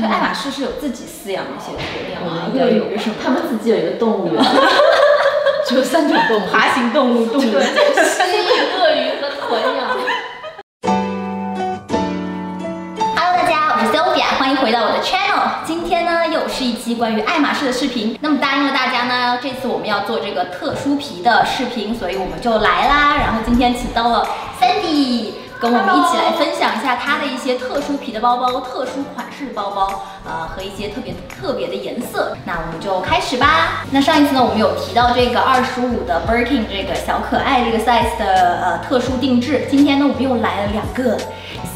所以爱马仕是有自己饲养一些鸵鸟啊，应该有，他们自己有一个动物园，只有3种动物，爬行动物，对，蜥蜴、鳄鱼和鸵鸟。Hello， 大家，我是 Sophia， 欢迎回到我的 channel。今天呢，又是一期关于爱马仕的视频。那么答应了大家呢，这次我们要做这个特殊皮的视频，所以我们就来啦。然后今天请到了 Sandy。跟我们一起来分享一下它的一些特殊皮的包包、特殊款式的包包，和一些特别的颜色。那我们就开始吧。那上一次呢，我们有提到这个25的 Birkin 这个小可爱这个 size 的特殊定制。今天呢，我们又来了2个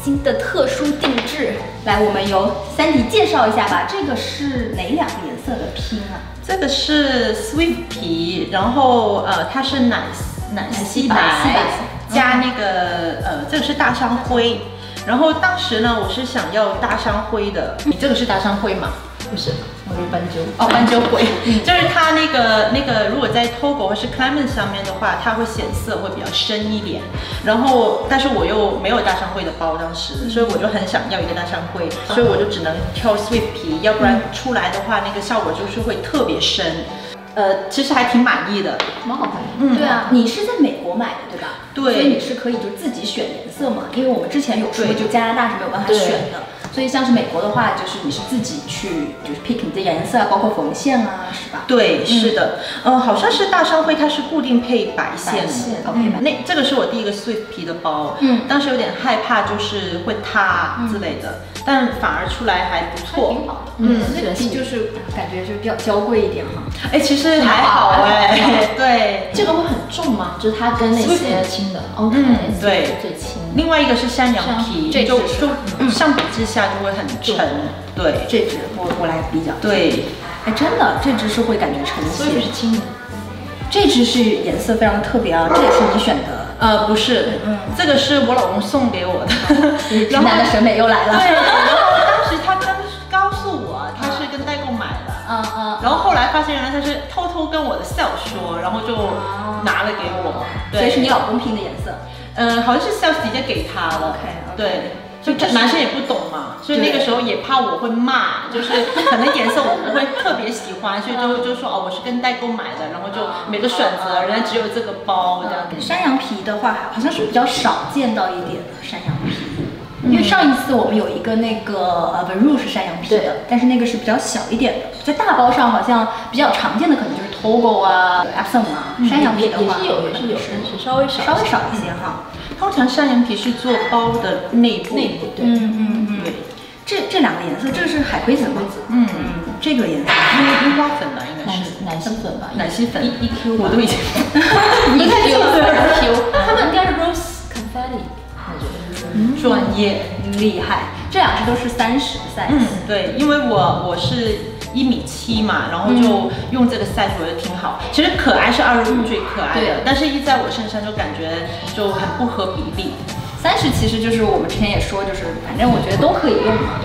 新的特殊定制。来，我们由Sandy介绍一下吧。这个是哪2个颜色的拼啊？这个是 Swift 皮，然后它是奶昔白。加那个这个是大象灰，然后当时呢，我是想要大象灰的。你这个是大象灰吗？不是，我是斑鸠。哦，斑鸠灰，就是它那个，如果在 Togo 或是 Clement 上面的话，它会显色会比较深一点。然后，但是我又没有大象灰的包，当时，所以我就很想要一个大象灰，所以我就只能挑 Swift 皮，要不然出来的话，那个效果就是会特别深。其实还挺满意的，蛮好看的。对啊，你是在美国买的对吧？对，所以你是可以就自己选颜色嘛，因为我们之前有说，就加拿大是没有办法选的，所以像是美国的话，就是你是自己去就是 pick 你的颜色，包括缝线啊，是吧？对，是的，好像是大象灰，它是固定配白线的。这个是我第一个 Swift 皮的包，当时有点害怕，就是会塌之类的，但反而出来还不错，挺好的。Swift 皮就是感觉就比较娇贵一点哈。哎，其实还好哎，对。这个会很重吗？就是它跟那些轻的 ，OK， 对，最轻。另外一个是山羊皮，就相比之下就会很沉。对，这只我来比较。对，哎，真的，这只是会感觉沉些。所以是轻的。这只是颜色非常特别啊，这也是你选的？不是，这个是我老公送给我的。直男的审美又来了。对，然后当时他告诉我他是跟代购买的。然后后来发现原来他是偷偷跟我的 sales 说，然后就拿了给我。所以是你老公拼的颜色？好像是 sales 直接给他了。对，就男生也不懂嘛，所以那个时候也怕我会骂，就是可能颜色我不会特别喜欢，所以就说我是跟代购买的，然后就每个选择，人家只有这个包这样。山羊皮的话，好像是比较少见到一点的山羊皮。因为上一次我们有一个那个Veru 是山羊皮的，但是那个是比较小一点的，在大包上好像比较常见的可能就是 Togo 啊、Epsom 啊，山羊皮的话也是有，是稍微少一些哈。通常山羊皮是做包的内部，对。对。这2个颜色，这个是海葵紫吗？这个颜色樱花粉吧，应该是奶昔粉吧，奶昔粉1Q 我都已经不太记得了 1Q， 他们应该是 Rose Confetti。专业厉害，这2只都是30的 size。对，因为我是1.7米嘛，然后就用这个 size 我觉得挺好。其实可爱是25最可爱的，但是一在我身上就感觉就很不合比例。30其实就是我们之前也说，就是反正我觉得都可以用嘛，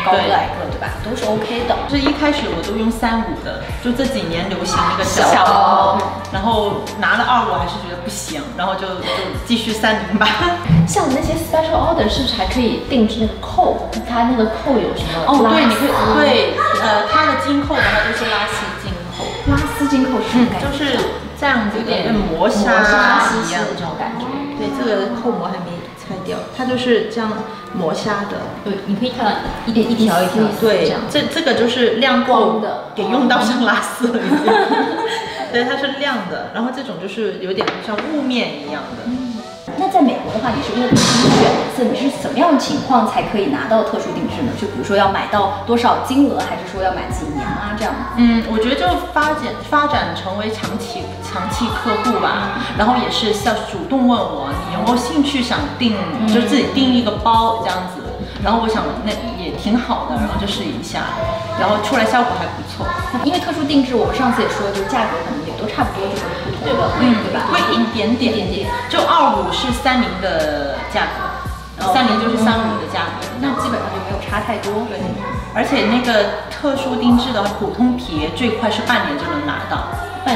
高个矮个对吧，都是 OK 的。就是一开始我都用35的，就这几年流行那个小包，然后拿了25还是觉得不行，然后就继续30吧。像那些 special order 是不是还可以定制那个扣？它那个扣有什么？对，你可以它的金扣的话就是拉丝金扣。拉丝金扣是就是这样子，有点磨砂一样的这种感觉。对，这个扣膜还没拆掉，它就是这样磨砂的。对，你可以看到一条一条。对，这个就是亮扣的，给用到像拉丝了一样。对，它是亮的，然后这种就是有点像雾面一样的。那在美国的话，你是因为自己选颜色，你是怎么样的情况才可以拿到特殊定制呢？就比如说要买到多少金额，还是说要买几年啊这样？我觉得就发展成为长期客户吧，然后也是要主动问我你有没有兴趣想订，就自己订一个包这样子。然后我想那也挺好的，然后就试一下，然后出来效果还不错。因为特殊定制，我们上次也说，就是价格可能也都差不多，就是不同的，对吧？贵一点点。就25是30的价格，30就是35的价格，那基本上就没有差太多。对，而且那个特殊定制的普通皮最快是半年就能拿到，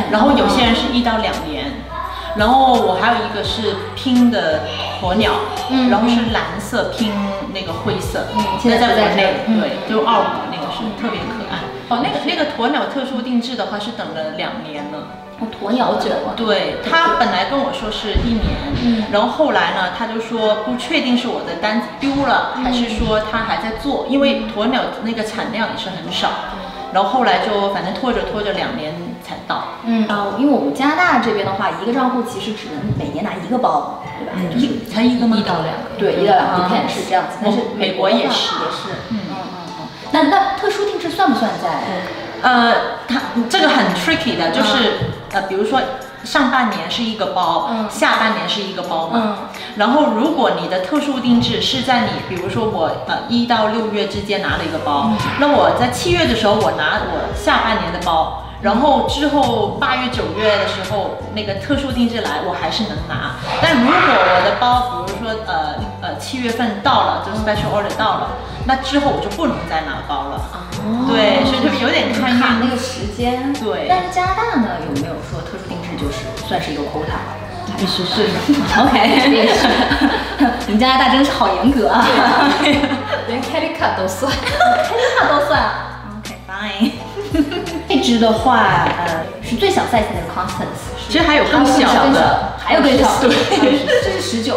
然后有些人是1到2年。然后我还有一个是拼的鸵鸟，然后是蓝色拼那个灰色，现在在国内，嗯对，就25那个是特别可爱。哦，那个鸵鸟特殊定制的话是等了2年了。哦，鸵鸟酒啊，对，他本来跟我说是1年，然后后来呢，他就说不确定是我的单子丢了，还是说他还在做，因为鸵鸟那个产量也是很少。然后后来就反正拖着2年才到。因为我们加拿大这边的话，一个账户其实只能每年拿1个包，对吧？就是才1个吗？1到2个。对，1到2个 depend 是这样子。但是美国也是。那特殊定制算不算在？它这个很 tricky 的，就是比如说上半年是1个包，下半年是1个包嘛。然后如果你的特殊定制是在你，比如说我1到6月之间拿了1个包，那我在7月的时候我拿我下半年的包。然后之后8月、9月的时候，那个特殊定制来，我还是能拿。但如果我的包，比如说7月份到了，就 special order 到了，那之后我就不能再拿包了。对，所以就有点看那个时间。对。但是加拿大呢，有没有说特殊定制就是算是一个 quota？必须是。OK。你们加拿大真是好严格啊！连 credit card 都算。credit card 都算。OK fine。这支的话，是最小 size 的 Constance， 其实还有更小的，还有更小的，对，这是19，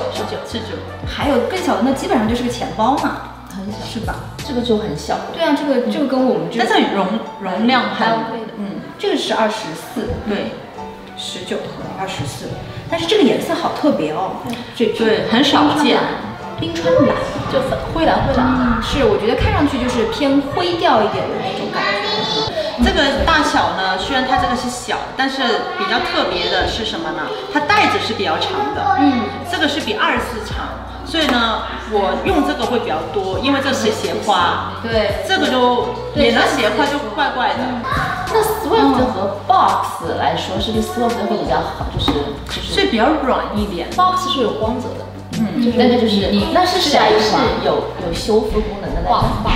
还有更小的，那基本上就是个钱包嘛，很小，是吧？这个就很小。对啊，这个跟我们这个，但是容量很，这个是24，对，19和24，但是这个颜色好特别哦，对，很少见。冰川蓝，就灰蓝的，是，我觉得看上去就是偏灰调一点的那种感觉。这个大小呢，虽然它这个是小，但是比较特别的是什么呢？它带子是比较长的，这个是比24长，所以呢，我用这个会比较多，因为这是斜花，对，这个就免得斜花就怪怪的。那 Swift 和 Box 来说，是不是 Swift 会比较好？所以比较软一点。Box 是有光泽的，但是就是你那是谁是有修复功能的那种 Box。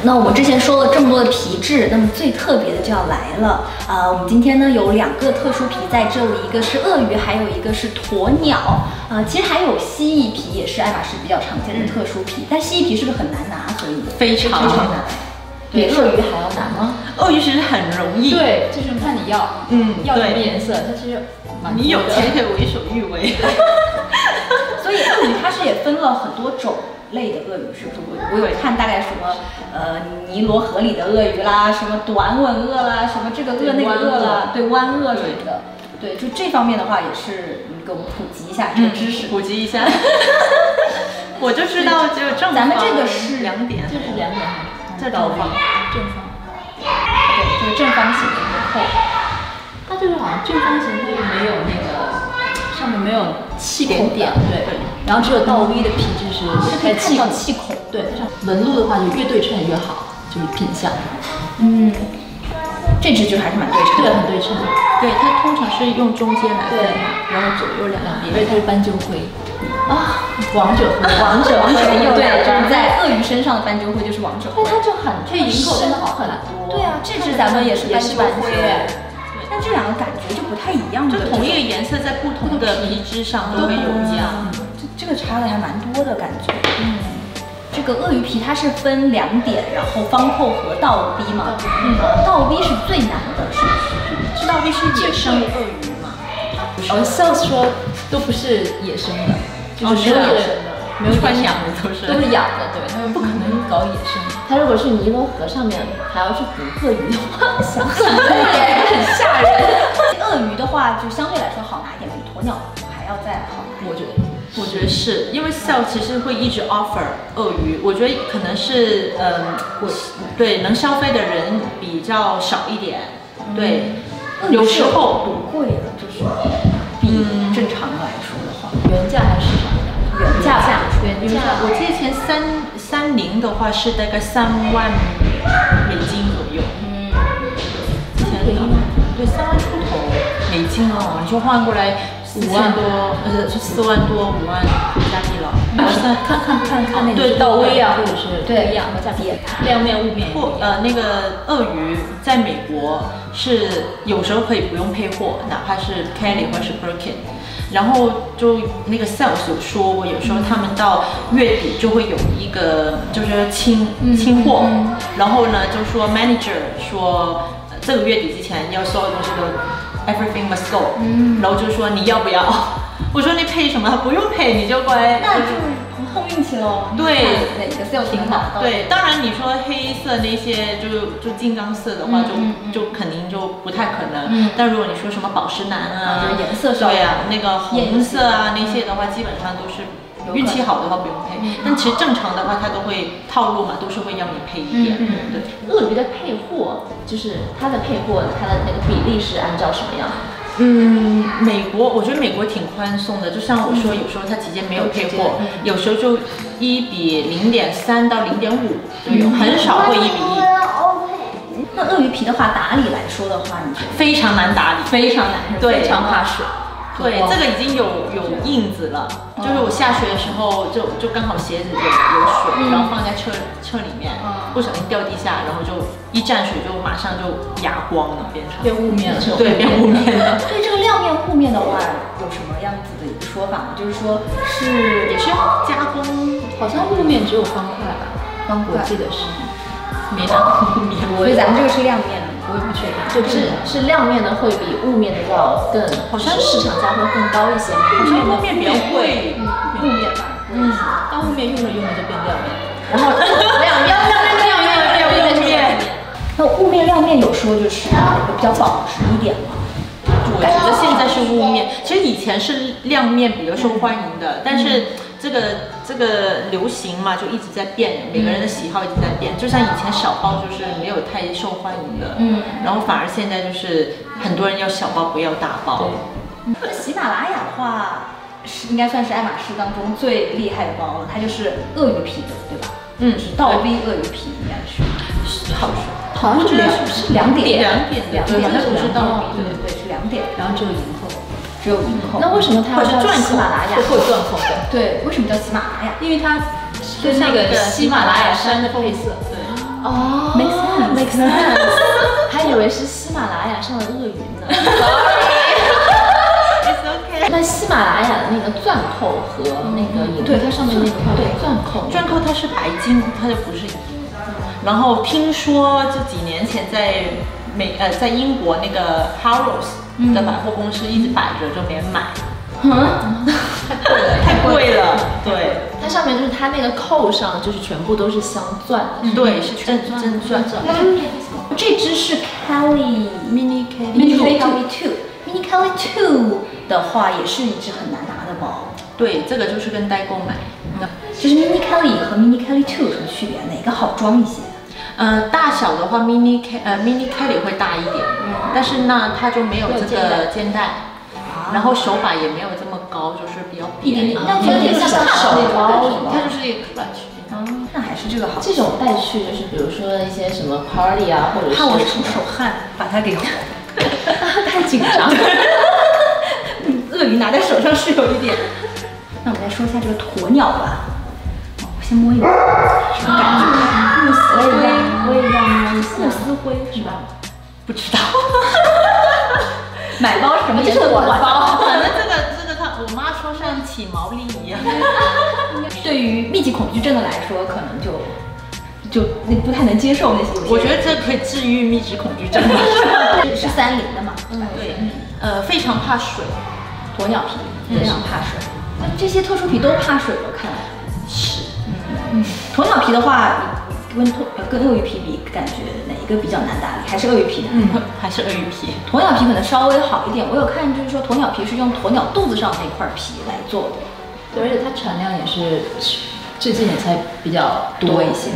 那我们之前说了这么多的皮质，那么最特别的就要来了。我们今天呢有2个特殊皮在这里，一个是鳄鱼，还有一个是鸵鸟。其实还有蜥蜴皮，也是爱马仕比较常见的特殊皮。但蜥蜴皮是不是很难拿？所以非常难。比鳄鱼还要难吗？鳄鱼其实很容易。对，就是看你要什么颜色，它其实你有钱可以为所欲为。所以鳄鱼它是也分了很多种类的鳄鱼，是不是？我有看大概什么尼罗河里的鳄鱼啦，什么短吻鳄啦，什么这个鳄那个鳄啦，对，湾鳄什么的。对，就这方面的话也是你给我们普及一下这个知识，普及一下。我就知道只有正方。咱们这个是2点，这是2点，这正方，对，这个正方形的一个扣。它就是好像正方形它就没有那个上面没有气孔点，对，然后只有到 V 的皮质是开气孔，对，纹路的话就越对称越好，就是品相。这只就还是蛮对称的，对，很对称。对，它通常是用中间来分，然后左右两边，因为它是斑鸠灰啊，王者灰，对，就是在鳄鱼身上的斑鸠灰就是王者灰，它就很这营口真的好很多。对啊，这只咱们也是斑鸠灰哎，但这2个感觉就不太一样，就同一个颜色在不同的皮质上都会有一样，这个差的还蛮多的感觉。这个鳄鱼皮它是分2点，然后方扣和倒 V 嘛。倒 V 是最难的，是不是？知道 V 是野生鳄鱼吗？Sales 说都不是野生的，就是没有野生的，没有穿养的都是养的，对，他们不可能搞野生。他如果是尼罗河上面还要去捕鳄鱼的话，想想也很吓人。鳄鱼的话就相对来说好拿一点，比鸵鸟还要再好拿，我觉得是因为 Sale 其实会一直 offer 鳄鱼，我觉得可能是对能消费的人比较少一点，对，有时候不贵了，就是比正常来说的话，原价还是市场价？原价，我记得前30的话是大概3万美金左右，之前对3万出头美金哦，你就换过来。5万多，4万多，5万加币了。看那个到位啊，或者是不一样的价别，亮面雾面。那个鳄鱼在美国是有时候可以不用配货，哪怕是 Kelly 或者是 Birkin。然后就那个 sales 有说过，有时候他们到月底就会有一个就是清货，然后呢就说 manager 说这个月底之前要所有东西都 everything must go，然后就说你要不要？我说你配什么？不用配，你就乖。那就是碰运气喽。对，哪个 sales 挺好。对，当然你说黑色那些就金刚色的话，就肯定就不太可能。但如果你说什么宝石蓝啊，就是颜色上，对啊，那个红色啊那些的话，基本上都是运气好的话不用配。但其实正常的话，它都会套路嘛，都是会要你配一点。对，鳄鱼的配货就是它的配货，它的那个比例是按照什么样？美国我觉得美国挺宽松的，就像我说，有时候它直接没有配货，有时候就1:0.3到0.5都有，很少会1:1。那鳄鱼皮的话，打理来说的话，你觉得非常难打理，非常难，对，非常怕水。对，这个已经有印子了，就是我下雪的时候就刚好鞋子有水，然后放在车里面，不小心掉地下，然后就一沾水就马上就哑光了，变雾面了，对，变雾面了。对这个亮面雾面的话，有什么样子的一个说法吗？就是说也是加工，好像雾面只有方块吧，我记得是没拿雾面，所以咱们这个是亮面的。我也不确定，是亮面的会比雾面的要更，好像市场价会更高一些。好像雾面比较贵，雾面吧，但雾面用着就变亮面，然后亮面。那雾面亮面有说就是比较保值一点吗？我觉得现在是雾面，其实以前是亮面比较受欢迎的，但是这个流行嘛，就一直在变，每个人的喜好一直在变。就像以前小包就是没有太受欢迎的，然后反而现在就是很多人要小包不要大包。那喜马拉雅的话，应该算是爱马仕当中最厉害的包了，它就是鳄鱼皮的，对吧？是倒 V 鳄鱼皮，应该是。好像是2点，不是倒 V，对，是2点，然后只有银扣。只有银扣。那为什么它要叫喜马拉雅？会钻孔的。对，为什么叫喜马拉雅？因为它是那个喜马拉雅山的配色。对。哦 ，make sense，还以为是喜马拉雅上的鳄鱼呢。It's okay。那喜马拉雅的那个钻扣和那个银，对它上面那个钻扣它是白金，它就不是银。然后听说这几年前在英国那个 Harrods 的百货公司一直摆着，就没人买。太贵了。对，它上面就是它那个扣上就是全部都是镶钻的。对，是真钻。这只是 Mini Kelly 2的话，也是一只很难拿的包。对，这个就是跟代购买。就是 Mini Kelly 和 Mini Kelly 2有什么区别？哪个好装一些？大小的话 Mini Kelly 会大一点，但是呢，它就没有这个肩带，然后手把也没有这么高，就是比较扁。那有点像手包，它就是一个 clutch。那还是这个好。这种带去就是比如说一些什么 party 啊，或者是怕我出手汗，把它给太紧张。鳄鱼拿在手上是有一点。那我们再说一下这个鸵鸟吧。我先摸一摸，什么感觉？慕斯灰，我也要摸一下。慕斯灰是吧？不知道。买包是什么？这是我的包。反正这个我妈说像起毛粒一样。对于密集恐惧症的来说，可能就不太能接受那些。我觉得这可以治愈密集恐惧症。是30的嘛？对。非常怕水，鸵鸟皮非常怕水。这些特殊皮都怕水了，看来是。鸵鸟皮的话，跟鳄鱼皮比，感觉哪一个比较难打理？还是鳄鱼皮难？还是鳄鱼皮。鸵鸟皮可能稍微好一点。我有看，就是说鸵鸟皮是用鸵鸟肚子上那块皮来做的。对，而且它产量也是最近也才比较多一些。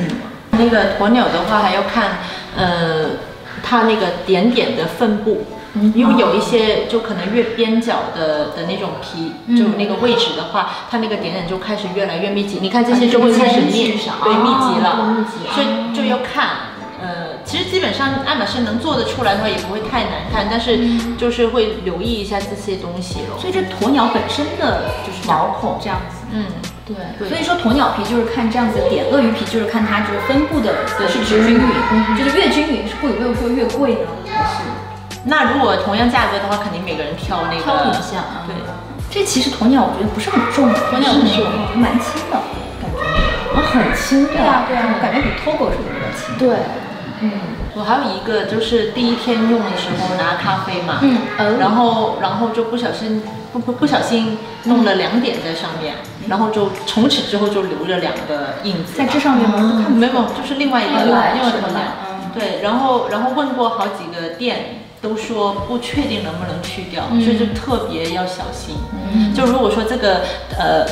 那个鸵鸟的话还要看，它那个点点的分布。因为有一些就可能越边角的那种皮，就那个位置的话，它那个点点就开始越来越密集。你看这些就会开始对密集了，所以就要看。其实基本上爱马仕能做得出来的话，也不会太难看，但是就是会留意一下这些东西了。所以这鸵鸟本身的就是毛孔这样子。对，所以说鸵鸟皮就是看这样子的点，鳄鱼皮就是看它就是分布的是不是均匀，就是越均匀是会越贵呢？还是？那如果同样价格的话，肯定每个人挑那个挑一下啊。对，这其实鸵鸟我觉得不是很重，鸵鸟不重，蛮轻的感觉。很轻。对啊，我感觉比 Togo 是比较轻。对，我还有一个就是第一天用的时候拿咖啡嘛，然后就不小心弄了2点在上面，然后就从此之后就留着2个印子。在这上面吗？没有，就是另外一个鸵鸟。对，然后问过好几个店。都说不确定能不能去掉，所以就特别要小心。就如果说这个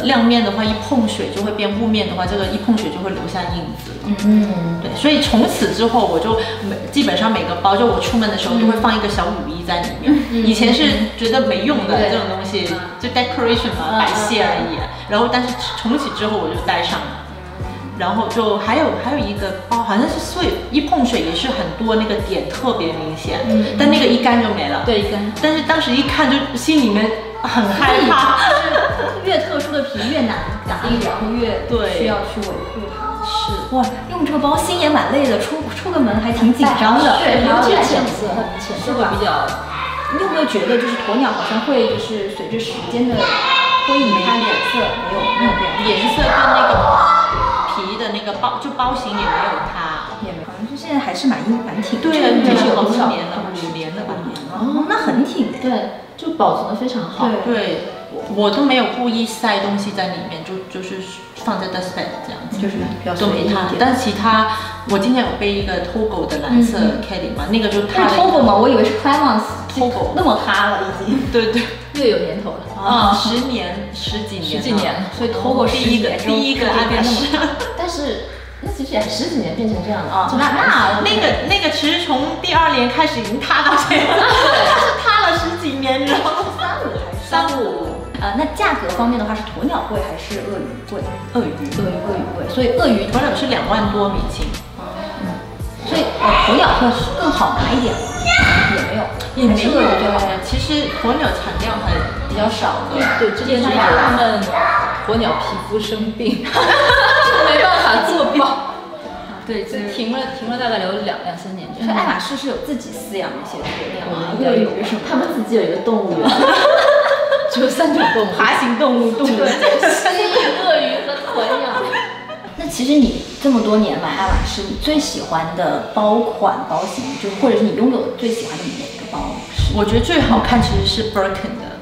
亮面的话，一碰水就会变雾面的话，这个一碰水就会留下印子。对，所以从此之后我就基本上每个包，就我出门的时候都会放一个小雨衣在里面。以前是觉得没用的这种东西，就 decoration 嘛，摆设而已。然后但是从此之后我就带上了。然后就还有一个包，好像是一碰水也是很多那个点特别明显，但那个一干就没了。对，一干。但是当时一看就心里面很害怕，就是越特殊的皮越难打理，然后越需要去维护它。是哇，用这个包心也蛮累的，出个门还挺紧张的。对，尤其是浅色，浅色会比较。你有没有觉得就是鸵鸟好像会就是随着时间的推移，它脸色没有变，颜色跟那个。皮的那个包型也没有它，也没有，好像就现在还是蛮挺对，就是有多少年了，5年了吧？哦，那很挺的。对，就保存的非常好。对，我都没有故意塞东西在里面，就是放在 dustbin 这样子，就是比较都没它。但其他，我今天有背一个 Togo 的蓝色 Kelly 嘛，那个就它。Togo 嘛，我以为是 Clarins。Togo 那么哈了已经。对。略有年头了10年、十几年，所以 Togo 第一个爱马仕。但是那其实也10几年变成这样的啊。那个其实从第2年开始已经塌到现在，是塌了10几年，你知道吗？3、5。那价格方面的话，是鸵鸟贵还是鳄鱼贵？鳄鱼贵，所以鳄鱼鸵鸟是2万多美金。所以鸵鸟会更好拿一点吗？也没有，对，其实鸵鸟产量还比较少的。对，之前他们鸵鸟皮肤生病，没办法做包。对，就停了大概有2、3年。所以爱马仕是有自己饲养一些鸵鸟啊，鳄鱼什么，他们自己有一个动物园，只有3种动物，爬行动物，蜥蜴、鳄鱼和鸵鸟。那其实你这么多年来爱马仕，你最喜欢的包型，就是或者是你拥有的最喜欢的哪一个包？我觉得最好看其实是 Birkin 的。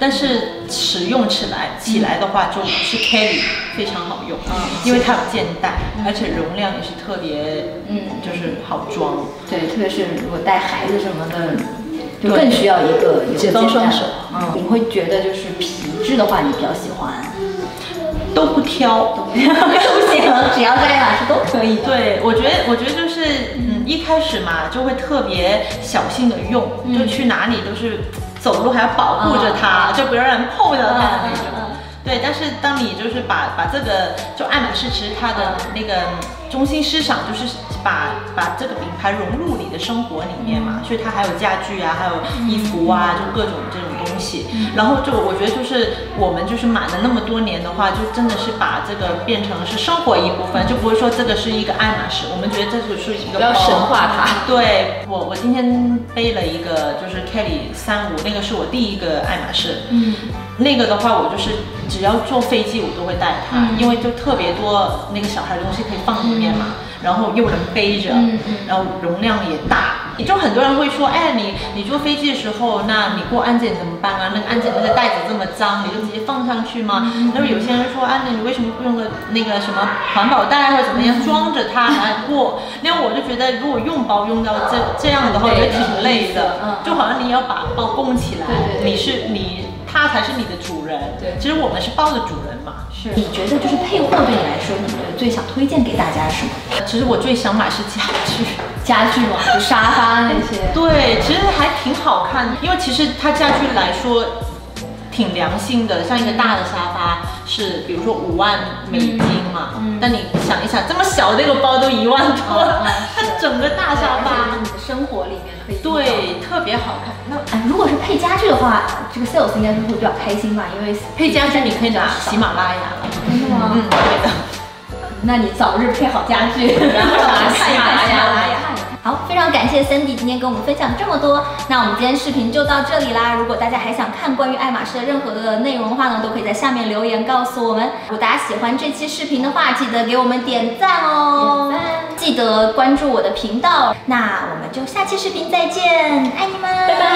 但是使用起来的话，就是 Kelly 非常好用，因为它有肩带，而且容量也是特别，就是好装。对，特别是如果带孩子什么的，就更需要一个解放双手。你会觉得就是皮质的话，你比较喜欢？都不挑，都行，只要在爱马仕都可以。对，我觉得就是一开始嘛，就会特别小心的用，就去哪里都是走路还要保护着它，就不要让人碰到它的那种。对，但是当你就是把这个，就爱马仕其实它的那个中心思想就是把这个品牌融入你的生活里面嘛，所以它还有家具啊，还有衣服啊，就各种这种东西。然后就我觉得就是我们就是买了那么多年的话，就真的是把这个变成是生活一部分，就不会说这个是一个爱马仕，我们觉得这就是一个不要神化它。对，我今天背了一个就是 Kelly 35，那个是我第一个爱马仕。那个的话我就是只要坐飞机我都会带它，因为就特别多那个小孩的东西可以放里面嘛，然后又能背着，然后容量也大。就很多人会说，哎，你坐飞机的时候，那你过安检怎么办啊？那个安检那个袋子这么脏，你就直接放上去吗？那么有些人说，啊，那你为什么不用个那个什么环保袋或者怎么样装着它来过？那我就觉得，如果用包用到这样的话，我觉得挺累的，就好像你要把包供起来，它才是你的主人。对，其实我们是包的主人嘛。是。你觉得就是配货对你来说，你觉得最想推荐给大家什么？其实我最想买是家具。家具嘛，就沙发那些。对，其实还挺好看的，因为其实它家具来说挺良心的，像一个大的沙发是比如说5万美金嘛，但你想一想，这么小的一个包都1万多，它整个大沙发，你的生活里面可以。对，特别好看。那如果是配家具的话，这个 sales 应该是会比较开心吧，因为配家具你可以拿喜马拉雅了。真的吗？对的。那你早日配好家具，然后拿喜马拉雅。好，非常感谢 Sandy 今天跟我们分享这么多。那我们今天视频就到这里啦。如果大家还想看关于爱马仕的任何的内容的话呢，都可以在下面留言告诉我们。如果大家喜欢这期视频的话，记得给我们点赞哦，记得关注我的频道。那我们就下期视频再见，爱你们，拜拜。